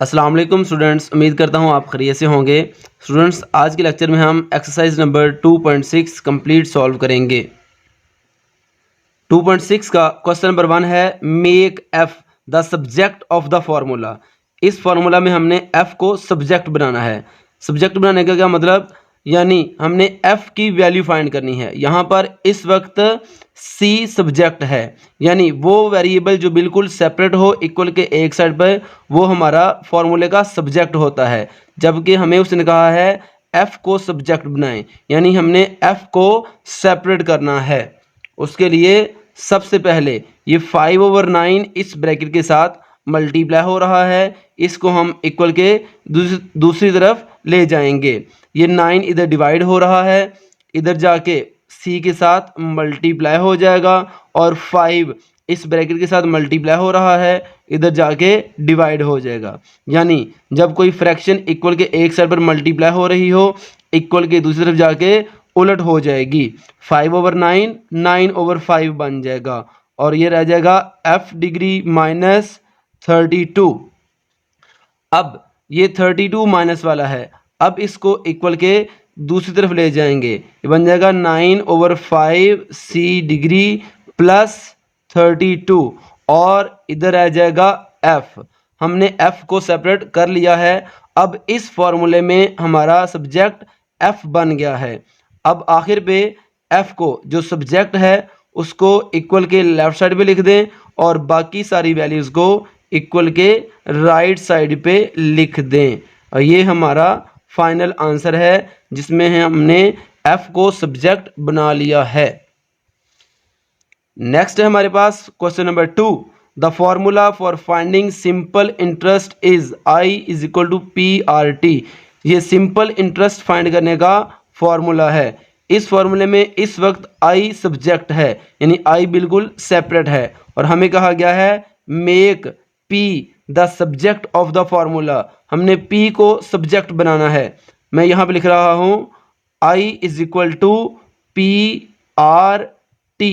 अस्सलाम वालेकुम स्टूडेंट्स, उम्मीद करता हूँ आप खैरियत से होंगे। स्टूडेंट्स, आज के लेक्चर में हम एक्सरसाइज नंबर 2.6 कंप्लीट सॉल्व करेंगे। 2.6 का क्वेश्चन नंबर 1 है make F the subject of the formula. इस फार्मूला में हमने एफ को सब्जेक्ट बनाना है। सब्जेक्ट बनाने का क्या मतलब, यानी हमने एफ की वैल्यू फाइंड करनी है। यहाँ पर इस वक्त सी सब्जेक्ट है, यानी वो वेरिएबल जो बिल्कुल सेपरेट हो इक्वल के एक साइड पर, वो हमारा फार्मूले का सब्जेक्ट होता है। जबकि हमें उसने कहा है एफ को सब्जेक्ट बनाएं, यानी हमने एफ को सेपरेट करना है। उसके लिए सबसे पहले ये 5/9 इस ब्रैकेट के साथ मल्टीप्लाई हो रहा है, इसको हम इक्वल के दूसरी तरफ ले जाएंगे। ये 9 इधर डिवाइड हो रहा है, इधर जाके सी के साथ मल्टीप्लाई हो जाएगा, और 5 इस ब्रैकेट के साथ मल्टीप्लाई हो रहा है, इधर जाके डिवाइड हो जाएगा। यानी जब कोई फ्रैक्शन इक्वल के एक साइड पर मल्टीप्लाई हो रही हो, इक्वल के दूसरी तरफ जाके उलट हो जाएगी। 5/9 9/5 बन जाएगा, और ये रह जाएगा f डिग्री माइनस 32। अब ये 32 माइनस वाला है, अब इसको इक्वल के दूसरी तरफ ले जाएंगे, ये बन जाएगा 9/5 c डिग्री प्लस 32, और इधर आ जाएगा f। हमने f को सेपरेट कर लिया है। अब इस फॉर्मूले में हमारा सब्जेक्ट f बन गया है। अब आखिर पे f को जो सब्जेक्ट है उसको इक्वल के लेफ्ट साइड पे लिख दें, और बाकी सारी वैल्यूज़ को इक्वल के राइट साइड पे लिख दें। और ये हमारा फाइनल आंसर है, जिसमें हमने f को सब्जेक्ट बना लिया है। नेक्स्ट है हमारे पास question number 2। The formula for finding simple interest is I is equal to PRT। ये सिंपल इंटरेस्ट फाइंड करने का फॉर्मूला है। इस फॉर्मूले में इस वक्त I सब्जेक्ट है, यानी I बिल्कुल सेपरेट है, और हमें कहा गया है make P the subject of the formula. हमने P को सब्जेक्ट बनाना है। मैं यहाँ पे लिख रहा हूँ I is equal to PRT।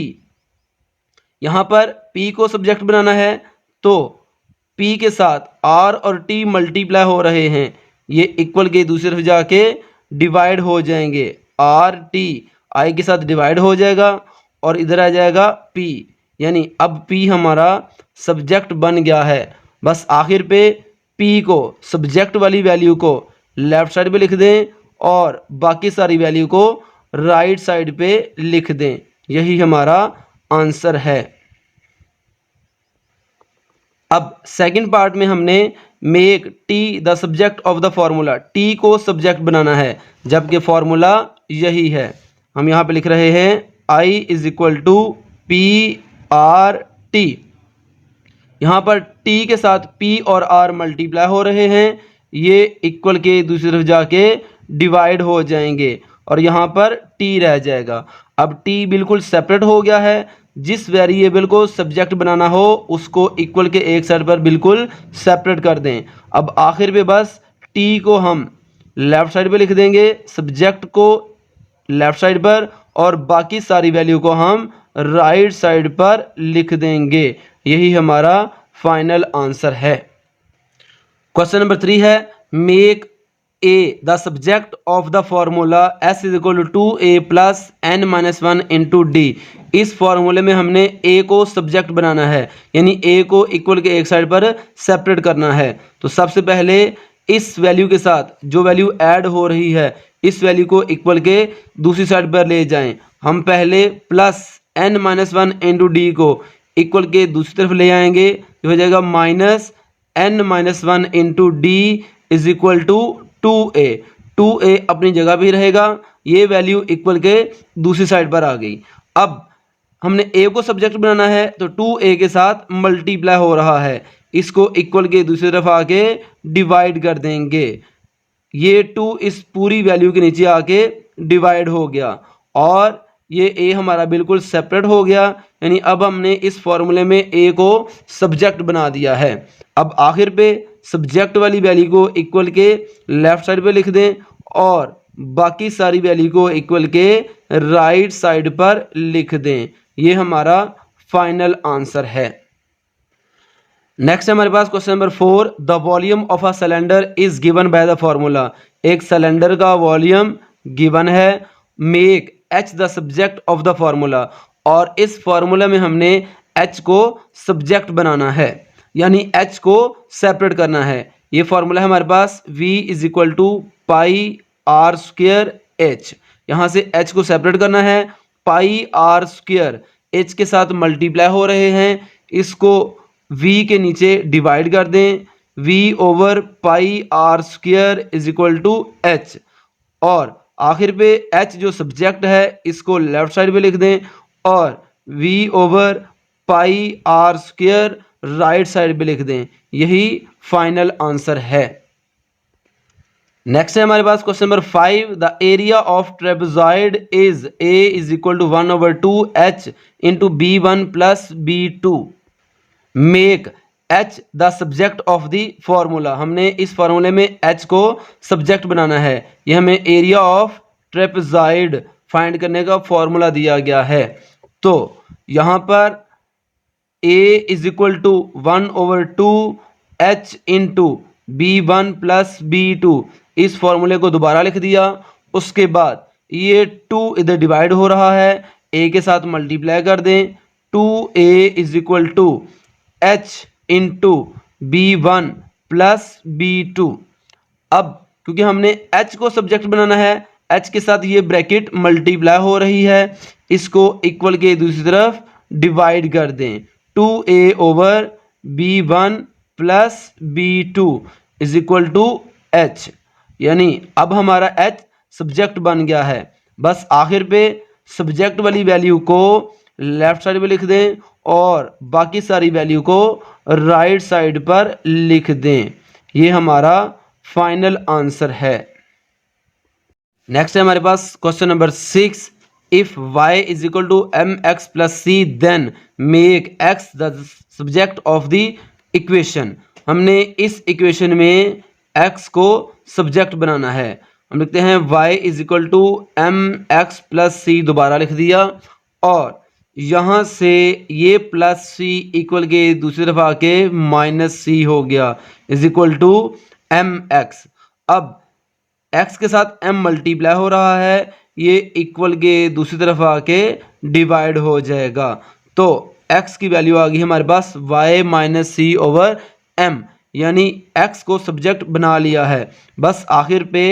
यहाँ पर P को सब्जेक्ट बनाना है, तो P के साथ R और T मल्टीप्लाई हो रहे हैं, ये इक्वल के दूसरी तरफ जाके डिवाइड हो जाएंगे। आर टी आई के साथ डिवाइड हो जाएगा, और इधर आ जाएगा P, यानी अब P हमारा सब्जेक्ट बन गया है। बस आखिर पे P को सब्जेक्ट वाली वैल्यू को लेफ्ट साइड पे लिख दें, और बाकी सारी वैल्यू को राइट साइड पे लिख दें। यही हमारा आंसर है। अब सेकंड पार्ट में हमने make tea the subject of the formula, T को सब्जेक्ट बनाना है, जबकि फॉर्मूला यही है। हम यहाँ पे लिख रहे हैं I is equal to PRT। यहाँ पर T के साथ P और R मल्टीप्लाई हो रहे हैं, ये इक्वल के दूसरी तरफ जाके डिवाइड हो जाएंगे, और यहाँ पर T रह जाएगा। अब T बिल्कुल सेपरेट हो गया है। जिस वेरिएबल को सब्जेक्ट बनाना हो उसको इक्वल के एक साइड पर बिल्कुल सेपरेट कर दें। अब आखिर पे बस T को हम लेफ्ट साइड पे लिख देंगे, सब्जेक्ट को लेफ्ट साइड पर, और बाकी सारी वैल्यू को हम राइट साइड पर लिख देंगे। यही हमारा फाइनल आंसर है। क्वेश्चन नंबर 3 है make A the subject of the formula S is equal to 2A plus n-1 into D। इस फॉर्मूले में हमने A को सब्जेक्ट बनाना है, यानी A को इक्वल के एक साइड पर सेपरेट करना है। तो सबसे पहले इस वैल्यू के साथ जो वैल्यू ऐड हो रही है, इस वैल्यू को इक्वल के दूसरी साइड पर ले जाएं। हम पहले प्लस n-1 इंटू D को इक्वल के दूसरी तरफ ले आएंगे, हो जाएगा minus n-1 into D is equal to 2A। 2A अपनी जगह भी रहेगा, ये वैल्यू इक्वल के दूसरी साइड पर आ गई। अब हमने A को सब्जेक्ट बनाना है, तो 2A के साथ मल्टीप्लाई हो रहा है, इसको इक्वल के दूसरी तरफ आके डिवाइड कर देंगे। ये 2 इस पूरी वैल्यू के नीचे आके डिवाइड हो गया, और ये A हमारा बिल्कुल सेपरेट हो गया, यानी अब हमने इस फॉर्मूले में A को सब्जेक्ट बना दिया है। अब आखिर पे सब्जेक्ट वाली वैल्यू को इक्वल के लेफ्ट साइड पे लिख दें, और बाकी सारी वैल्यू को इक्वल के राइट साइड पर लिख दें। ये हमारा फाइनल आंसर है। नेक्स्ट है हमारे पास question number 4, the volume of a cylinder is given by the formula. एक सिलेंडर का वॉल्यूम गिवन है, make H the subject of the formula, और इस फॉर्मूला में हमने एच को सब्जेक्ट बनाना है, यानी एच को सेपरेट करना है। ये फॉर्मूला है हमारे पास v is equal to pi R square H. यहाँ से h को सेपरेट करना है, पाई आर स्क्वेयर एच के साथ मल्टीप्लाई हो रहे हैं, इसको v के नीचे डिवाइड कर दें, v over pi R square is equal to H, और आखिर पे h जो सब्जेक्ट है इसको लेफ्ट साइड पे लिख दें, और v over pi R square right side पे लिख दें। यही फाइनल आंसर है। नेक्स्ट है हमारे पास question number 5, the area of trapezoid is a is equal to 1/2h into b1 plus b2। Make h the subject of the formula. हमने इस फॉर्मूले में h को सब्जेक्ट बनाना है। यह हमें एरिया ऑफ ट्रेपेजॉइड फाइंड करने का फॉर्मूला दिया गया है। तो यहाँ पर a is equal to 1/2h into b1 plus b2, इस फॉर्मूले को दोबारा लिख दिया। उसके बाद ये 2 इधर डिवाइड हो रहा है, a के साथ मल्टीप्लाई कर दें, 2a is equal to h into b1 plus b2। अब क्योंकि हमने h को सब्जेक्ट बनाना है, h के साथ ये ब्रैकेट मल्टीप्लाई हो रही है, इसको इक्वल के दूसरी तरफ डिवाइड कर दें, 2a over b1 plus b2 is equal to h। यानी अब हमारा h सब्जेक्ट बन गया है। बस आखिर पे सब्जेक्ट वाली वैल्यू को लेफ्ट साइड पे लिख दें और बाकी सारी वैल्यू को राइट साइड पर लिख दें। ये हमारा फाइनल आंसर है। नेक्स्ट है हमारे पास question number 6, if y is equal to mx plus c then make x the subject of the equation. हमने इस इक्वेशन में x को सब्जेक्ट बनाना है। हम लिखते हैं y is equal to mx plus c, दोबारा लिख दिया, और यहाँ से ये प्लस c इक्वल के दूसरी तरफ आके माइनस c हो गया, इज इक्वल टू mx। अब x के साथ m मल्टीप्लाई हो रहा है, ये इक्वल के दूसरी तरफ आके डिवाइड हो जाएगा। तो x की वैल्यू आ गई हमारे पास y माइनस सी ओवर m, यानी x को सब्जेक्ट बना लिया है। बस आखिर पे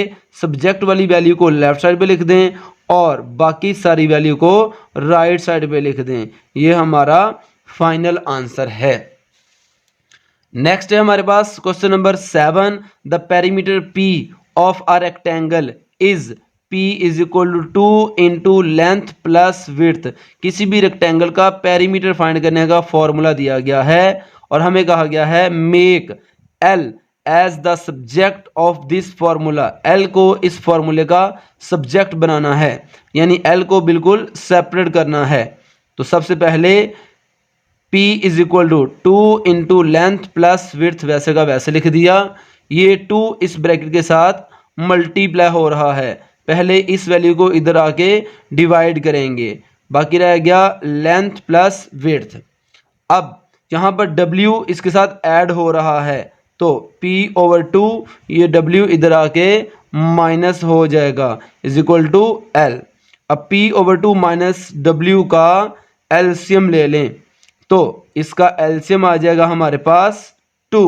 सब्जेक्ट वाली वैल्यू को लेफ्ट साइड पे लिख दें और बाकी सारी वैल्यू को राइट साइड पे लिख दें। ये हमारा फाइनल आंसर है। नेक्स्ट है हमारे पास question number 7, the perimeter p of a rectangle is p is equal to 2 into length plus width. किसी भी रेक्टेंगल का पेरीमीटर फाइंड करने का फॉर्मूला दिया गया है और हमें कहा गया है make l as the subject of this formula. l को इस फॉर्मूले का सब्जेक्ट बनाना है, यानी l को बिल्कुल सेपरेट करना है। तो सबसे पहले p is equal to 2 into length plus width, वैसे का वैसे लिख दिया। ये 2 इस ब्रैकेट के साथ मल्टीप्लाई हो रहा है, पहले इस वैल्यू को इधर आके डिवाइड करेंगे, बाकी रह गया लेंथ प्लस विड्थ। अब यहाँ पर w इसके साथ ऐड हो रहा है, तो p ओवर 2 ये w इधर आके माइनस हो जाएगा, इज इक्वल टू l। अब p ओवर 2 माइनस w का एलसीएम ले लें, तो इसका एलसीएम आ जाएगा हमारे पास 2,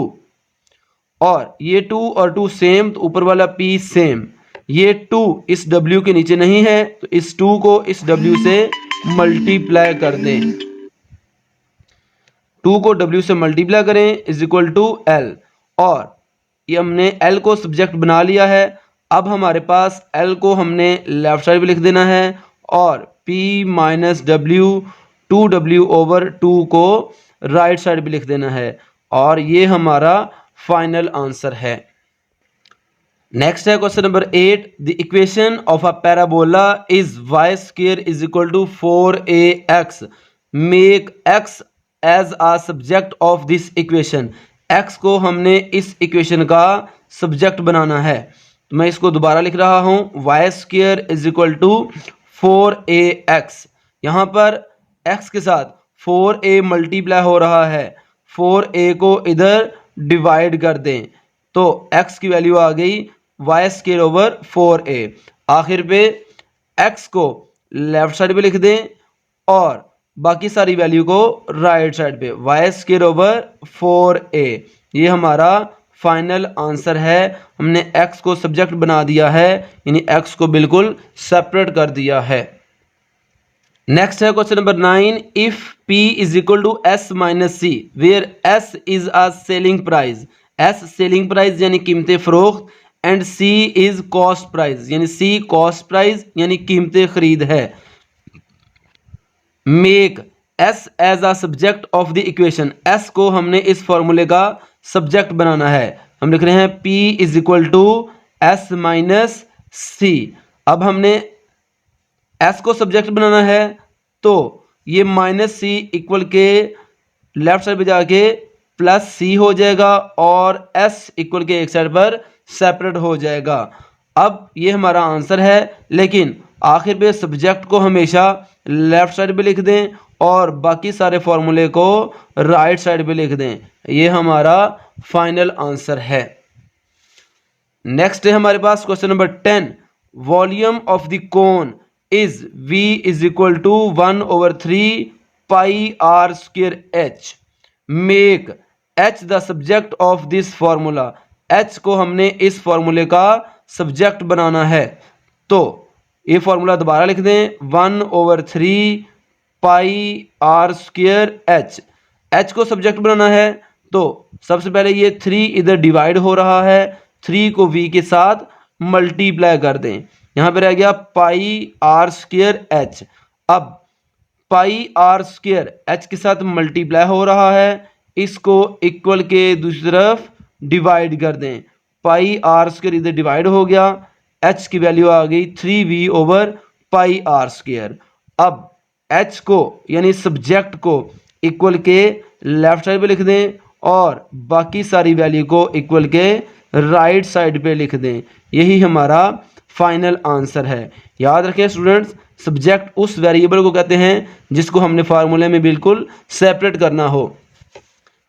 और ये 2 और 2 सेम, तो ऊपर वाला p सेम। ये 2 इस w के नीचे नहीं है, तो इस 2 को इस w से मल्टीप्लाई कर दें, 2 को w से मल्टीप्लाई करें इज इक्वल टू l, और ये हमने l को सब्जेक्ट बना लिया है। अब हमारे पास l को हमने लेफ्ट साइड पे लिख देना है और p minus w 2w over 2 को राइट साइड पे लिख देना है, और ये हमारा फाइनल आंसर है। नेक्स्ट है question number 8, the equation of a parabola is y square is equal to 4ax। Make x as a subject of this equation. x को हमने इस इक्वेशन का सब्जेक्ट बनाना है, तो मैं इसको दोबारा लिख रहा हूँ, y square is equal to 4ax। यहाँ पर x के साथ 4a मल्टीप्लाई हो रहा है, 4a को इधर डिवाइड कर दें तो x की वैल्यू आ गई वाई स्क्वायर ओवर 4a। आखिर पे x को लेफ्ट साइड पे लिख दें और बाकी सारी वैल्यू को राइट साइड पे वाई स्क्वायर ओवर 4a। ये हमारा फाइनल आंसर है। हमने x को सब्जेक्ट बना दिया है, यानी x को बिल्कुल सेपरेट कर दिया है। नेक्स्ट है question number 9, if p is equal to s minus C where s is a selling price, s selling price यानी कीमत फरोख्त, and c is cost price यानी c कॉस्ट प्राइस यानी कीमत खरीद है। Make s as a subject of the equation, s को हमने इस फॉर्मूले का सब्जेक्ट बनाना है। हम लिख रहे हैं p is equal to s minus C. अब हमने s को सब्जेक्ट बनाना है तो ये माइनस सी इक्वल के लेफ्ट साइड पे जाके प्लस सी हो जाएगा और s इक्वल के एक साइड पर सेपरेट हो जाएगा। अब ये हमारा आंसर है, लेकिन आखिर पे सब्जेक्ट को हमेशा लेफ्ट साइड पे लिख दें और बाकी सारे फॉर्मूले को राइट साइड पे लिख दें। ये हमारा फाइनल आंसर है। नेक्स्ट है हमारे पास question number 10, volume of the cone is v is equal to 1/3 pi R square h। Make h the subject of this formula, h को हमने इस फॉर्मूले का सब्जेक्ट बनाना है। तो ये फॉर्मूला दोबारा लिख दें, 1/3 pi R square h। h को सब्जेक्ट बनाना है तो सबसे पहले ये 3 इधर डिवाइड हो रहा है, 3 को v के साथ मल्टीप्लाई कर दें। यहाँ पे रह गया पाई आर स्क्वायर h। अब पाई आर स्क्वायर h के साथ मल्टीप्लाई हो रहा है, इसको इक्वल के दूसरी तरफ डिवाइड कर दें। पाई आर स्क्वायर इधर डिवाइड हो गया, h की वैल्यू आ गई 3v over pi R square. अब h को यानी सब्जेक्ट को इक्वल के लेफ्ट साइड पे लिख दें और बाकी सारी वैल्यू को इक्वल के राइट साइड पे लिख दें। यही हमारा फाइनल आंसर है। याद रखें स्टूडेंट्स, सब्जेक्ट उस वेरिएबल को कहते हैं जिसको हमने फार्मूले में बिल्कुल सेपरेट करना हो।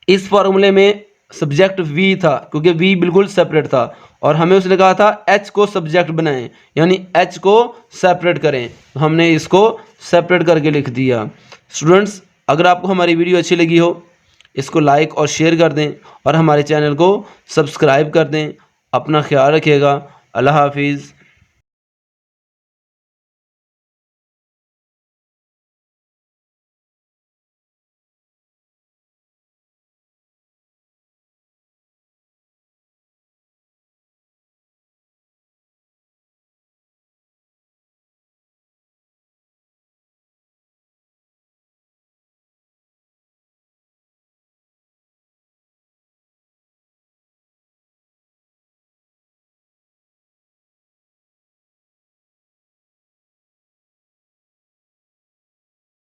इस फार्मूले में सब्जेक्ट v था क्योंकि v बिल्कुल सेपरेट था और हमें उसने कहा था h को सब्जेक्ट बनाएं यानी h को सेपरेट करें, तो हमने इसको सेपरेट करके लिख दिया। स्टूडेंट्स, अगर आपको हमारी वीडियो अच्छी लगी हो इसको लाइक और शेयर कर दें और हमारे चैनल को सब्सक्राइब कर दें। अपना ख्याल रखिएगा। अल्लाह हाफिज़।